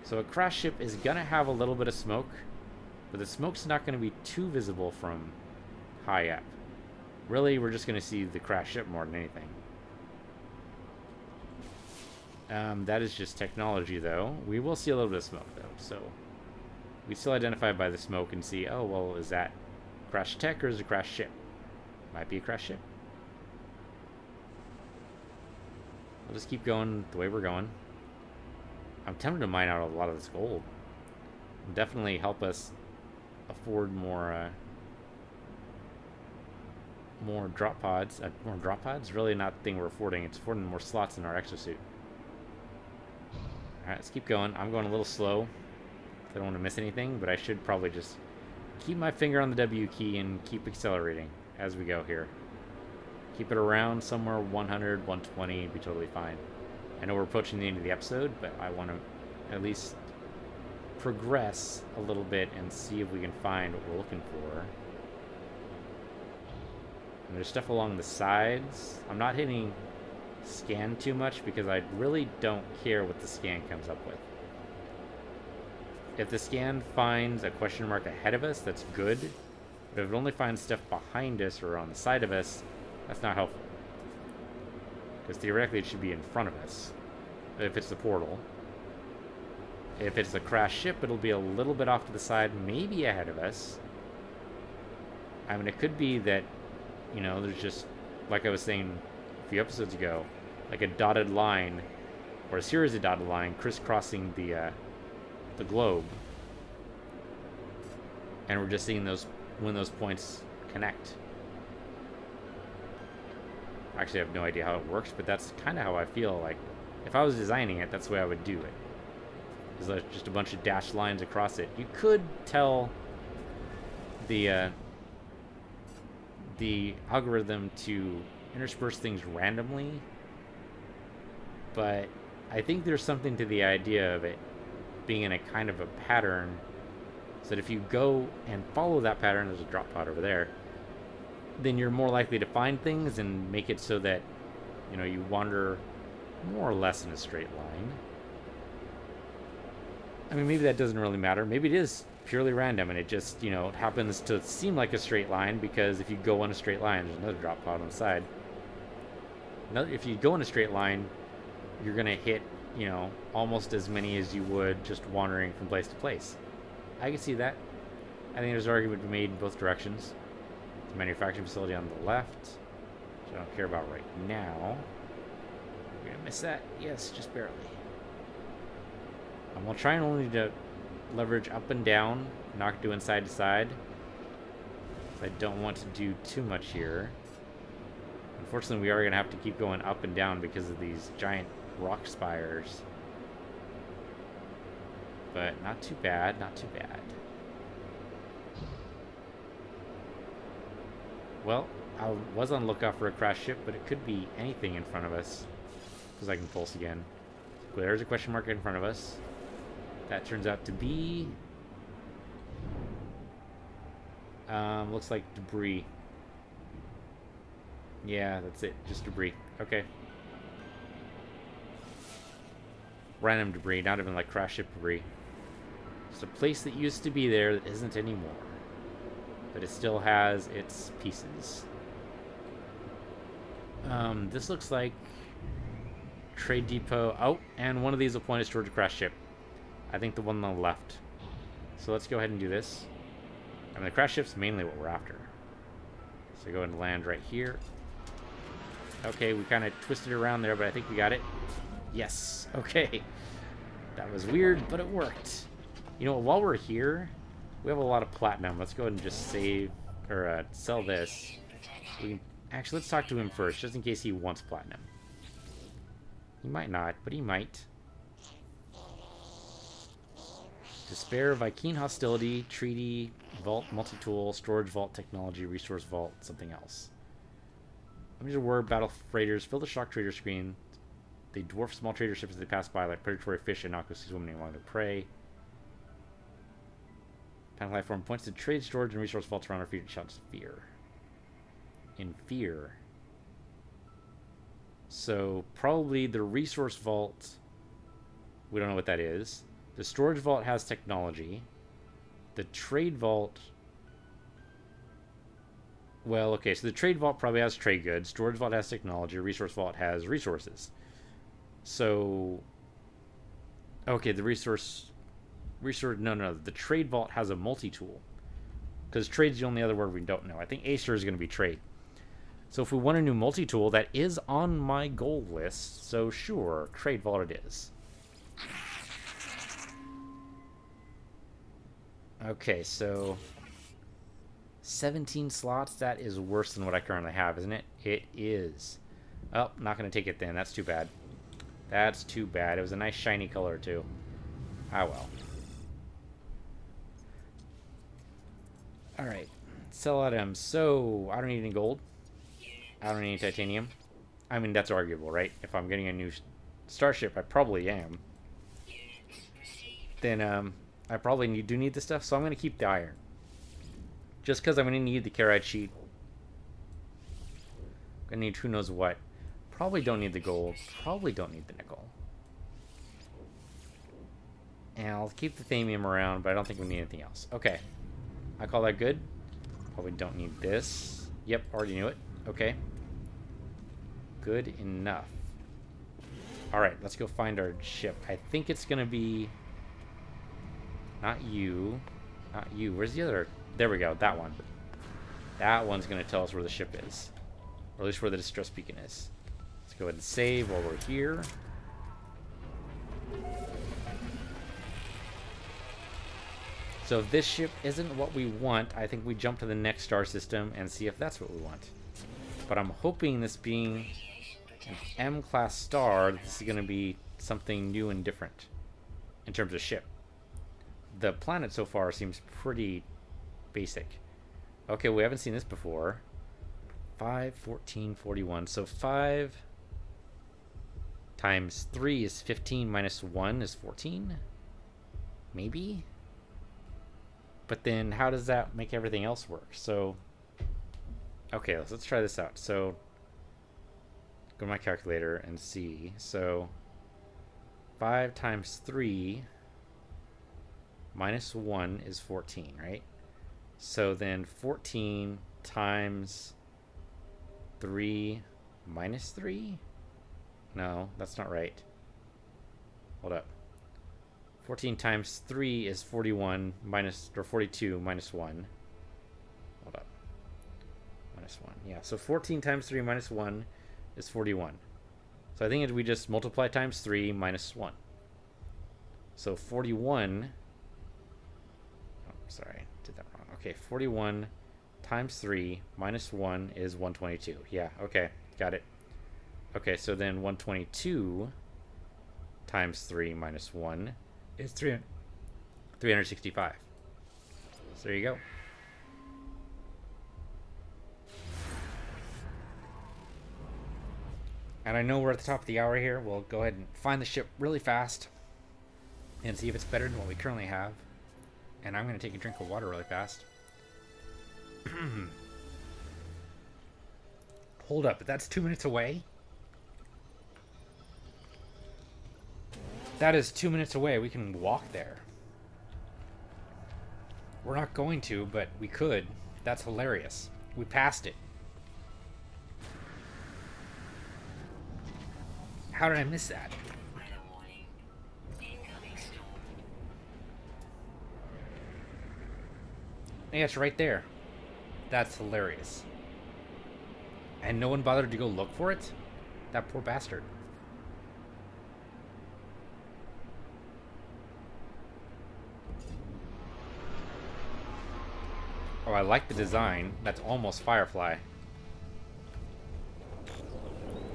So a crash ship is going to have a little bit of smoke. But the smoke's not going to be too visible from high up. Really, we're just going to see the crash ship more than anything. That is just technology, though. We will see a little bit of smoke, though. So we still identify by the smoke and see, oh, well, is that crash tech or is it a crash ship? Might be a crash ship. We'll just keep going the way we're going. I'm tempted to mine out a lot of this gold. It'll definitely help us afford more drop pods. More drop pods? Really not the thing we're affording. It's affording more slots in our exosuit. Alright, let's keep going. I'm going a little slow. I don't want to miss anything, but I should probably just keep my finger on the W key and keep accelerating as we go here. Keep it around somewhere 100, 120, be totally fine. I know we're approaching the end of the episode, but I want to at least progress a little bit and see if we can find what we're looking for. And there's stuff along the sides. I'm not hitting scan too much because I really don't care what the scan comes up with. If the scan finds a question mark ahead of us, that's good. But if it only finds stuff behind us or on the side of us, that's not helpful. Because theoretically it should be in front of us. If it's the portal. If it's a crashed ship, it'll be a little bit off to the side, maybe ahead of us. I mean, it could be that, you know, there's just, like I was saying a few episodes ago, like a dotted line, or a series of dotted lines crisscrossing the globe. And we're just seeing those, when those points connect. Actually, I have no idea how it works, but that's kind of how I feel. Like, if I was designing it, that's the way I would do it. There's just a bunch of dashed lines across it. You could tell the algorithm to intersperse things randomly, but I think there's something to the idea of it being in a kind of a pattern, so that if you go and follow that pattern, there's a drop pod over there, then you're more likely to find things and make it so that, you know, you wander more or less in a straight line. I mean, maybe that doesn't really matter. Maybe it is purely random and it just, you know, happens to seem like a straight line because if you go on a straight line, there's another drop pod on the side. If you go in a straight line, you're going to hit, you know, almost as many as you would just wandering from place to place. I can see that. I think there's an argument to be made in both directions. The manufacturing facility on the left, which I don't care about right now. We're gonna miss that? Yes, just barely. We'll try and only to leverage up and down, not doing side to side. I don't want to do too much here. Unfortunately, we are going to have to keep going up and down because of these giant rock spires. But not too bad, not too bad. Well, I was on the lookout for a crash ship, but it could be anything in front of us. Because I can pulse again. Well, there's a question mark in front of us. That turns out to be... looks like debris. Yeah, that's it. Just debris. Okay. Random debris, not even like crash ship debris. It's a place that used to be there that isn't anymore. But it still has its pieces. This looks like trade depot. Oh, and one of these will point us towards a crash ship. I think the one on the left. So let's go ahead and do this. I mean, the crash ship's mainly what we're after. So go ahead and land right here. Okay, we kind of twisted around there, but I think we got it. Yes. Okay. That was weird, but it worked. You know what? While we're here, we have a lot of platinum. Let's go ahead and just save, or sell this. We can, actually, let's talk to him first, just in case he wants platinum. He might not, but he might. Despair, Vy'keen hostility, treaty, vault, multi-tool, storage vault, technology, resource vault, something else. Let me just word battle freighters, fill the shock trader screen. They dwarf small trader ships as they pass by, like predatory fish and octopus swimming along their prey. Panel life form points to trade, storage, and resource vaults around our feet and shouts fear. In fear. So, probably the resource vault, we don't know what that is. The storage vault has technology. The trade vault... Well, okay, so the trade vault probably has trade goods. Storage vault has technology. Resource vault has resources. So... Okay, the no, the trade vault has a multi-tool. Because trade's the only other word we don't know. I think Acer is going to be trade. So if we want a new multi-tool, that is on my goal list. So sure, trade vault it is. Okay, so 17 slots, that is worse than what I currently have, isn't it? It is. Oh, not going to take it then. That's too bad. That's too bad. It was a nice shiny color, too. Ah, well. Alright. Sell items. So, I don't need any gold. I don't need any titanium. I mean, that's arguable, right? If I'm getting a new starship, I probably am. Then, I probably do need the stuff, so I'm going to keep the iron. Just because I'm going to need the caride sheet. I'm going to need who knows what. Probably don't need the gold. Probably don't need the nickel. And I'll keep the thamium around, but I don't think we need anything else. Okay. I call that good. Probably don't need this. Yep, already knew it. Okay. Good enough. Alright, let's go find our ship. I think it's going to be... Not you. Not you. Where's the other? There we go. That one. That one's going to tell us where the ship is. Or at least where the distress beacon is. Let's go ahead and save while we're here. So if this ship isn't what we want, I think we jump to the next star system and see if that's what we want. But I'm hoping, this being an M-class star, that this is going to be something new and different in terms of ship. The planet so far seems pretty basic. Okay, we haven't seen this before. 5, 14, 41. So 5 times 3 is 15 minus 1 is 14? Maybe? But then how does that make everything else work? So, okay, let's try this out. So, go to my calculator and see. So, 5 times 3 minus 1 is 14, right? So then 14 times 3 minus 3? No, that's not right. Hold up. 14 times 3 is 41 minus, or 42 minus 1. Hold up. Minus 1. Yeah, so 14 times 3 minus 1 is 41. So I think we just multiply times 3 minus 1. So 41... Oh, sorry, did that wrong. Okay, 41 times 3 minus 1 is 122. Yeah, okay, got it. Okay, so then 122 times 3 minus 1 is 365. So there you go. And I know we're at the top of the hour here. We'll go ahead and find the ship really fast and see if it's better than what we currently have. And I'm going to take a drink of water really fast. Hold up, that's 2 minutes away? That is 2 minutes away. We can walk there. We're not going to, but we could. That's hilarious. We passed it. How did I miss that? Yeah, it's right there. That's hilarious. And no one bothered to go look for it? That poor bastard. Oh, I like the design. That's almost Firefly.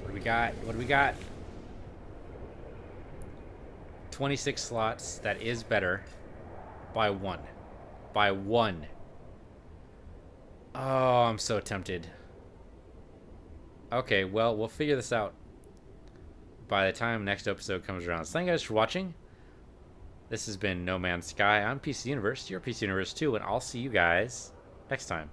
What do we got? What do we got? 26 slots. That is better. By 1. By 1. Oh, I'm so tempted. Okay, well, we'll figure this out by the time next episode comes around. So thank you guys for watching. This has been No Man's Sky. I'm PC Universe. You're PC Universe too, and I'll see you guys next time.